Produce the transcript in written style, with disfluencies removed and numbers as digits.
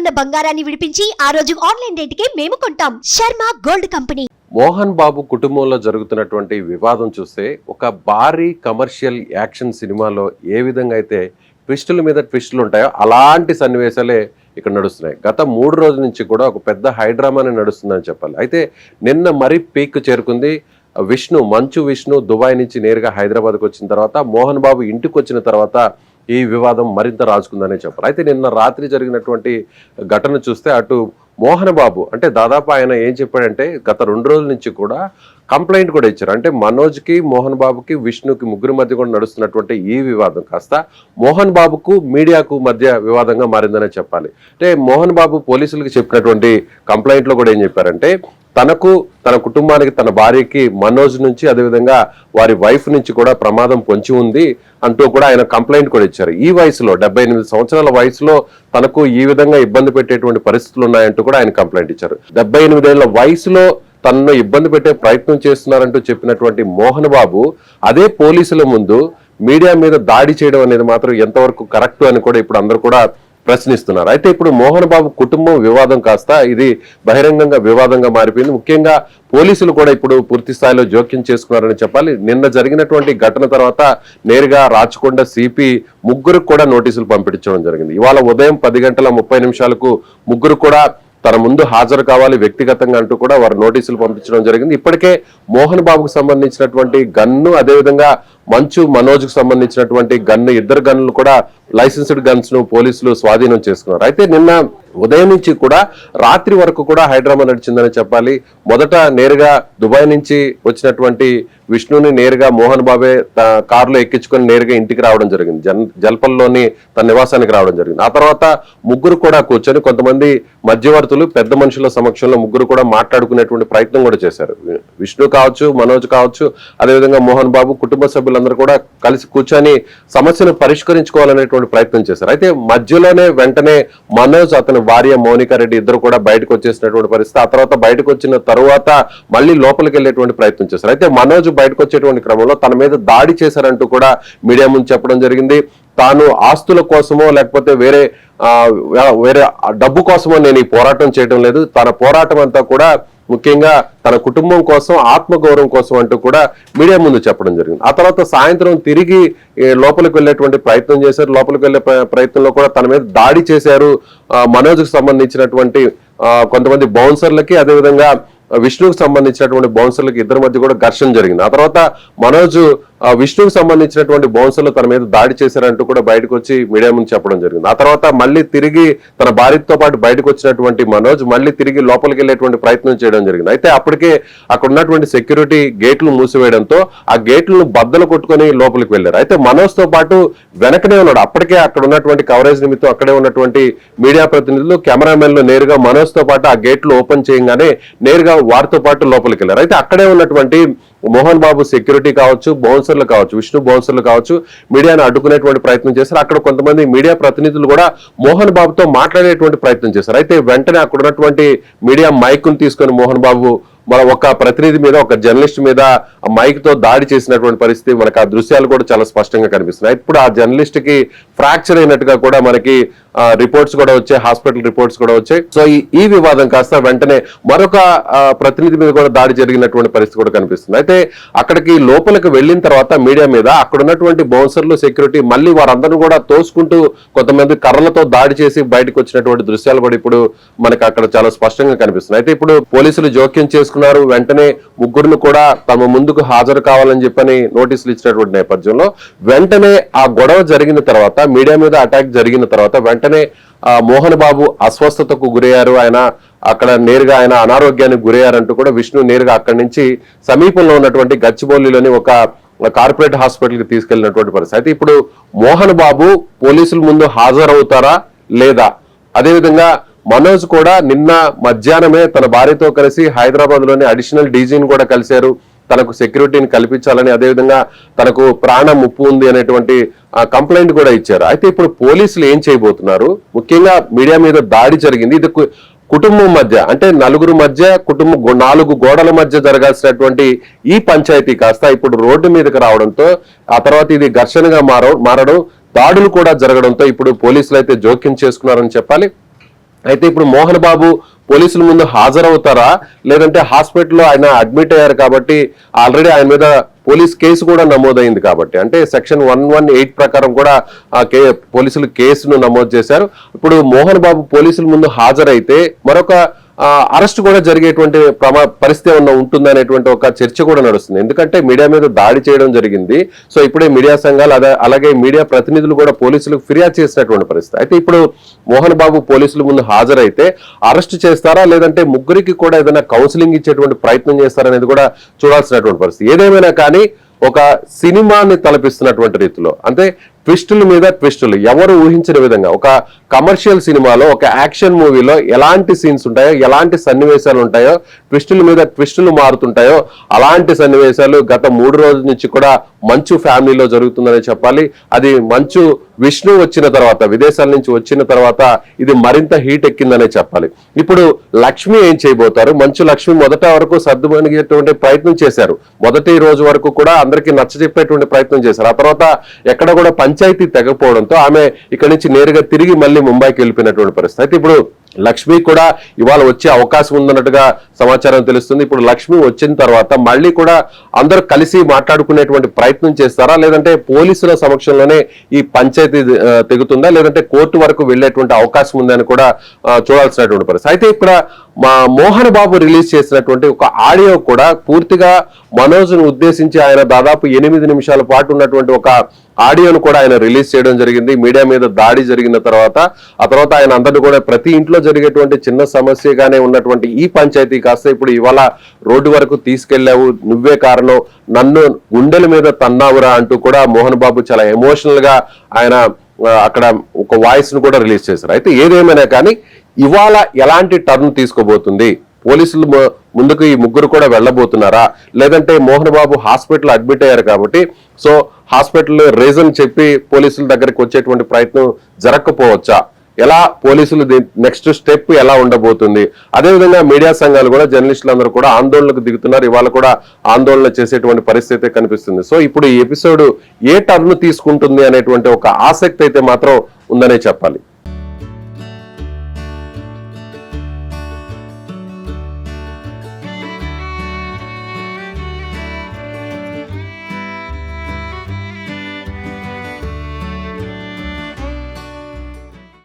ఉన్న బంగారాన్ని విడిపించి ఆ రోజు ఆన్లైన్ రేటుకే మేము కొంటాం. Sharma gold company. మోహన్ బాబు కుటుంబంలో జరుగుతున్నటువంటి వివాదం చూస్తే ఒక భారీ కమర్షియల్ యాక్షన్ సినిమాలో ఏ విధంగా అయితే ట్విస్టుల మీద ట్విస్టులు ఉంటాయో అలాంటి సన్నివేశాలే ఇక్కడ నడుస్తున్నాయి. గత 3 రోజుల నుంచి కూడా ఒక పెద్ద హైడ్రామానే నడుస్తుందని చెప్పాలి. అయితే నిన్న మరీ పీక్ చేరుకుంది. మంచు విష్ణు దుబాయ్ నుంచి నేరుగా హైదరాబాద్కి వచ్చిన తర్వాత మోహన్ బాబు ఇంటికి వచ్చిన తర్వాత ఈ వివాదం మరింత రాజుకుందనే చెప్పాలి. అయితే నిన్న రాత్రి జరిగినటువంటి ఘటన చూస్తే అటు మోహన్ బాబు అంటే దాదాపు ఆయన ఏం చెప్పాడంటే గత 2 రోజుల నుంచి కూడా కంప్లైంట్ కూడా ఇచ్చారు. అంటే మనోజ్కి, మోహన్ బాబుకి, విష్ణుకి ముగ్గురు మధ్య కూడా నడుస్తున్నటువంటి ఈ వివాదం కాస్త మోహన్ బాబుకు మీడియాకు మధ్య వివాదంగా మారిందనే చెప్పాలి. అంటే మోహన్ బాబు పోలీసులకు చెప్పినటువంటి కంప్లైంట్లో కూడా ఏం చెప్పారంటే తనకు, తన కుటుంబానికి, తన భార్యకి మనోజ్ నుంచి అదేవిధంగా వారి వైఫ్ నుంచి కూడా ప్రమాదం పొంచి ఉంది అంటూ కూడా ఆయన కంప్లైంట్ కూడా ఇచ్చారు. ఈ వయసులో 78 సంవత్సరాల వయసులో తనకు ఈ విధంగా ఇబ్బంది పెట్టేటువంటి పరిస్థితులు ఉన్నాయంటూ కూడా ఆయన కంప్లైంట్ ఇచ్చారు. 78 ఏళ్ల వయసులో తనను ఇబ్బంది పెట్టే ప్రయత్నం చేస్తున్నారంటూ చెప్పినటువంటి మోహన్ బాబు అదే పోలీసుల ముందు మీడియా మీద దాడి చేయడం అనేది మాత్రం ఎంతవరకు కరెక్ట్ అని కూడా ఇప్పుడు అందరూ కూడా ప్రశ్నిస్తున్నారు. అయితే ఇప్పుడు మోహన్ బాబు కుటుంబం వివాదం కాస్త ఇది బహిరంగంగా వివాదంగా మారిపోయింది. ముఖ్యంగా పోలీసులు కూడా ఇప్పుడు పూర్తి స్థాయిలో జోక్యం చేసుకున్నారని చెప్పాలి. నిన్న జరిగినటువంటి ఘటన తర్వాత నేరుగా రాచకొండ సిపి ముగ్గురికి కూడా నోటీసులు పంపించడం జరిగింది. ఇవాళ ఉదయం 10:30 ముగ్గురు కూడా తన ముందు హాజరు కావాలి వ్యక్తిగతంగా అంటూ కూడా వారు నోటీసులు పంపించడం జరిగింది. ఇప్పటికే మోహన్ బాబుకు సంబంధించినటువంటి గన్ను, అదేవిధంగా మనోజ్కు సంబంధించినటువంటి గన్ను, 2 గన్నులు కూడా లైసెన్స్డ్ గన్స్ ను పోలీసులు స్వాధీనం చేసుకున్నారు. అయితే నిన్న ఉదయం నుంచి కూడా రాత్రి వరకు కూడా హైడ్రామా నడిచిందని చెప్పాలి. మొదట నేరుగా దుబాయ్ నుంచి వచ్చినటువంటి విష్ణుని నేరుగా మోహన్ బాబే కారులో ఎక్కించుకొని నేరుగా ఇంటికి రావడం జరిగింది. జల్పల్లోని తన నివాసానికి రావడం జరిగింది. ఆ తర్వాత ముగ్గురు కూడా కూర్చొని కొంతమంది మధ్యవర్తులు, పెద్ద మనుషుల సమక్షంలో ముగ్గురు కూడా మాట్లాడుకునేటువంటి ప్రయత్నం కూడా చేశారు. విష్ణు కావచ్చు, మనోజ్ కావచ్చు, అదేవిధంగా మోహన్ బాబు కుటుంబ సభ్యులందరూ కూడా కలిసి కూర్చొని సమస్యను పరిష్కరించుకోవాలనేటువంటి ప్రయత్నం చేశారు. అయితే మధ్యలోనే వెంటనే మనోజ్, అతని భార్య మౌనికా రెడ్డి ఇద్దరు కూడా బయటకు వచ్చేసినటువంటి పరిస్థితి. ఆ తర్వాత బయటకు వచ్చిన తరువాత మళ్ళీ లోపలికి వెళ్ళేటువంటి ప్రయత్నం చేశారు. అయితే మనోజ్ బయటకు వచ్చేటువంటి క్రమంలో తన మీద దాడి చేశారంటూ కూడా మీడియా ముందు చెప్పడం జరిగింది. తాను ఆస్తుల కోసమో లేకపోతే వేరే డబ్బు కోసమో నేను ఈ పోరాటం చేయడం లేదు, తన పోరాటం అంతా కూడా ముఖ్యంగా తన కుటుంబం కోసం, ఆత్మగౌరవం కోసం అంటూ కూడా మీడియా ముందు చెప్పడం జరిగింది. ఆ తర్వాత సాయంత్రం తిరిగి లోపలికి వెళ్ళేటువంటి ప్రయత్నం చేశారు. లోపలికి వెళ్ళే ప్రయత్నంలో కూడా తన మీద దాడి చేశారు. మనోజ్కి సంబంధించినటువంటి కొంతమంది బౌన్సర్లకి, అదేవిధంగా విష్ణుకు సంబంధించినటువంటి బౌన్సర్లకి ఇద్దరి మధ్య కూడా ఘర్షణ జరిగింది. ఆ తర్వాత మనోజ్ విష్ణుకు సంబంధించినటువంటి బౌన్సర్లు తన మీద దాడి చేశారంటూ కూడా బయటకు వచ్చి మీడియా ముందు చెప్పడం జరిగింది. ఆ తర్వాత మళ్ళీ తిరిగి తన భార్యతో పాటు బయటకు వచ్చినటువంటి మనోజ్ మళ్ళీ తిరిగి లోపలికి వెళ్ళేటువంటి ప్రయత్నం చేయడం జరిగింది. అయితే అప్పటికే అక్కడ ఉన్నటువంటి సెక్యూరిటీ గేట్లు మూసివేయడంతో ఆ గేట్లను బద్దలు కొట్టుకొని లోపలికి వెళ్ళారు. అయితే మనోజ్ తో పాటు వెనకనే ఉన్నాడు. అప్పటికే అక్కడ ఉన్నటువంటి కవరేజ్ నిమిత్తం అక్కడే ఉన్నటువంటి మీడియా ప్రతినిధులు, కెమెరామెన్లు నేరుగా మనోజ్ తో పాటు ఆ గేట్లు ఓపెన్ చేయగానే నేరుగా వారితో పాటు లోపలికి వెళ్ళారు. అయితే అక్కడే ఉన్నటువంటి మోహన్ బాబు సెక్యూరిటీ కావచ్చు, బౌన్సర్లు కావచ్చు, విష్ణు బౌన్సర్లు కావచ్చు, మీడియాను అడ్డుకునేటువంటి ప్రయత్నం చేశారు. అక్కడ కొంతమంది మీడియా ప్రతినిధులు కూడా మోహన్ బాబుతో మాట్లాడేటువంటి ప్రయత్నం చేశారు. అయితే వెంటనే అక్కడ ఉన్నటువంటి మీడియా మైక్ ను తీసుకొని మోహన్ బాబు ఒక ప్రతినిధి మీద, ఒక జర్నలిస్ట్ మీద మైక్ తో దాడి చేసినటువంటి పరిస్థితి మనకు ఆ దృశ్యాలు కూడా చాలా స్పష్టంగా కనిపిస్తున్నాయి. ఇప్పుడు ఆ జర్నలిస్ట్ కి ఫ్రాక్చర్ అయినట్టుగా కూడా మనకి రిపోర్ట్స్ కూడా వచ్చాయి, హాస్పిటల్ రిపోర్ట్స్ కూడా వచ్చాయి. సో ఈ వివాదం కాస్త వెంటనే మరొక ప్రతినిధి మీద కూడా దాడి జరిగినటువంటి పరిస్థితి కూడా కనిపిస్తుంది. అయితే అక్కడికి లోపలికి వెళ్ళిన తర్వాత మీడియా మీద అక్కడ ఉన్నటువంటి బౌన్సర్లు, సెక్యూరిటీ మళ్ళీ వారందరూ కూడా తోసుకుంటూ కొంతమంది కర్రలతో దాడి చేసి బయటకు వచ్చినటువంటి దృశ్యాలు కూడా ఇప్పుడు మనకు అక్కడ చాలా స్పష్టంగా కనిపిస్తుంది. అయితే ఇప్పుడు పోలీసులు జోక్యం చేసుకున్నారు. వెంటనే ముగ్గురును కూడా తమ ముందుకు హాజరు కావాలని చెప్పని నోటీసులు ఇచ్చినటువంటి నేపథ్యంలో వెంటనే ఆ గొడవ జరిగిన తర్వాత, మీడియా మీద అటాక్ జరిగిన తర్వాత వెంటనే మోహన్ బాబు అస్వస్థతకు గురయ్యారు. ఆయన అక్కడ నేరుగా ఆయన అనారోగ్యానికి గురయ్యారంటూ కూడా విష్ణు నేరుగా అక్కడి నుంచి సమీపంలో ఉన్నటువంటి గచ్చిబౌలిలోని ఒక కార్పొరేట్ హాస్పిటల్కి తీసుకెళ్లినటువంటి పరిస్థితి. అయితే ఇప్పుడు మోహన్ బాబు పోలీసుల ముందు హాజరవుతారా లేదా? అదేవిధంగా మనోజ్ కూడా నిన్న మధ్యాహ్నమే తన భార్యతో కలిసి హైదరాబాద్ లోని అడిషనల్ డీజీని కూడా కలిశారు. తనకు సెక్యూరిటీని కల్పించాలని, అదేవిధంగా తనకు ప్రాణ ముప్పు ఉంది అనేటువంటి కంప్లైంట్ కూడా ఇచ్చారు. అయితే ఇప్పుడు పోలీసులు ఏం చేయబోతున్నారు? ముఖ్యంగా మీడియా మీద దాడి జరిగింది. ఇది కుటుంబం మధ్య, అంటే నలుగురు మధ్య, కుటుంబం 4 గోడల మధ్య జరగాల్సినటువంటి ఈ పంచాయతీ కాస్త ఇప్పుడు రోడ్డు మీదకి రావడంతో, ఆ తర్వాత ఇది ఘర్షణగా మారడం, దాడులు కూడా జరగడంతో ఇప్పుడు పోలీసులు అయితే జోక్యం చేసుకున్నారని చెప్పాలి. అయితే ఇప్పుడు మోహన్ బాబు పోలీసుల ముందు హాజరవుతారా, లేదంటే హాస్పిటల్లో ఆయన అడ్మిట్ అయ్యారు కాబట్టి ఆల్రెడీ ఆయన మీద పోలీస్ కేసు కూడా నమోదైంది కాబట్టి, అంటే సెక్షన్ 118 ప్రకారం కూడా పోలీసులు కేసును నమోదు చేశారు. ఇప్పుడు మోహన్ బాబు పోలీసుల ముందు హాజరైతే మరొక అరెస్ట్ కూడా జరిగేటువంటి పరిస్థితి ఏమన్నా ఉంటుందనేటువంటి ఒక చర్చ కూడా నడుస్తుంది. ఎందుకంటే మీడియా మీద దాడి చేయడం జరిగింది. సో ఇప్పుడే మీడియా సంఘాలు అలాగే మీడియా ప్రతినిధులు కూడా పోలీసులకు ఫిర్యాదు చేసినటువంటి పరిస్థితి. అయితే ఇప్పుడు మోహన్ బాబు పోలీసుల ముందు హాజరైతే అరెస్ట్ చేస్తారా, లేదంటే ముగ్గురికి కూడా ఏదైనా కౌన్సిలింగ్ ఇచ్చేటువంటి ప్రయత్నం చేస్తారనేది కూడా చూడాల్సినటువంటి పరిస్థితి. ఏదేమైనా కానీ ఒక సినిమాని తలపిస్తున్నటువంటి రీతిలో, అంటే ట్విస్టుల మీద ట్విస్టులు ఎవరు ఊహించిన విధంగా ఒక కమర్షియల్ సినిమాలో, ఒక యాక్షన్ మూవీలో ఎలాంటి సీన్స్ ఉంటాయో, ఎలాంటి సన్నివేశాలు ఉంటాయో, ట్విస్టుల మీద ట్విస్టులు మారుతుంటాయో అలాంటి సన్నివేశాలు గత 3 రోజుల నుంచి కూడా మంచు ఫ్యామిలీలో జరుగుతుందని చెప్పాలి. అది మంచు విష్ణు వచ్చిన తర్వాత, విదేశాల నుంచి వచ్చిన తర్వాత ఇది మరింత హీట్ ఎక్కిందనే చెప్పాలి. ఇప్పుడు లక్ష్మి ఏం చేయబోతారు? మంచు లక్ష్మి మొదట వరకు సర్దుమణిగేటువంటి ప్రయత్నం చేశారు. మొదటి రోజు వరకు కూడా అందరికీ నచ్చజెప్పేటువంటి ప్రయత్నం చేశారు. ఆ తర్వాత ఎక్కడ కూడా పంచాయతీ తెగపోవడంతో ఆమె ఇక్కడి నుంచి నేరుగా తిరిగి మళ్ళీ ముంబైకి వెళ్ళిపోయినటువంటి పరిస్థితి. అయితే ఇప్పుడు లక్ష్మి కూడా ఇవాళ వచ్చే అవకాశం ఉందన్నట్టుగా సమాచారం తెలుస్తుంది. ఇప్పుడు లక్ష్మి వచ్చిన తర్వాత మళ్ళీ కూడా అందరూ కలిసి మాట్లాడుకునేటువంటి ప్రయత్నం చేస్తారా, లేదంటే పోలీసుల సమక్షంలోనే ఈ పంచాయతీ తెగుతుందా, లేదంటే కోర్టు వరకు వెళ్లేటువంటి అవకాశం ఉందని కూడా చూడాల్సినటువంటి పరిస్థితి. అయితే ఇక్కడ మా మోహన్ బాబు రిలీజ్ చేసినటువంటి ఒక ఆడియో కూడా పూర్తిగా మనోజ్ను ఉద్దేశించి ఆయన దాదాపు 8 నిమిషాల పాటు ఉన్నటువంటి ఒక ఆడియోను కూడా ఆయన రిలీజ్ చేయడం జరిగింది. మీడియా మీద దాడి జరిగిన తర్వాత ఆ తర్వాత ఆయన అందరినీ కూడా ప్రతి ఇంట్లో జరిగేటువంటి చిన్న సమస్యగానే ఉన్నటువంటి ఈ పంచాయతీ కాస్త ఇప్పుడు ఇవాళ రోడ్డు వరకు తీసుకెళ్లావు, నువ్వే కారణం, నన్ను గుండెల మీద తన్నావురా అంటూ కూడా మోహన్ బాబు చాలా ఎమోషనల్ గా ఆయన అక్కడ ఒక వాయిస్ ను కూడా రిలీజ్ చేశారు. అయితే ఏదేమైనా కానీ ఇవాళ ఎలాంటి టర్న్ తీసుకోబోతుంది, పోలీసులు ముందుకు ఈ ముగ్గురు కూడా వెళ్ళబోతున్నారా, లేదంటే మోహన్ బాబు హాస్పిటల్ అడ్మిట్ అయ్యారు కాబట్టి సో హాస్పిటల్ రీజన్ చెప్పి పోలీసుల దగ్గరికి వచ్చేటువంటి ప్రయత్నం జరగకపోవచ్చా, ఎలా పోలీసులు నెక్స్ట్ స్టెప్ ఎలా ఉండబోతుంది? అదేవిధంగా మీడియా సంఘాలు కూడా, జర్నలిస్టులు అందరూ కూడా ఆందోళనకు దిగుతున్నారు. ఇవాళ కూడా ఆందోళన చేసేటువంటి పరిస్థితి కనిపిస్తుంది. సో ఇప్పుడు ఈ ఎపిసోడ్ ఏ టర్న్ తీసుకుంటుంది అనేటువంటి ఒక ఆసక్తి అయితే మాత్రం ఉందనే చెప్పాలి.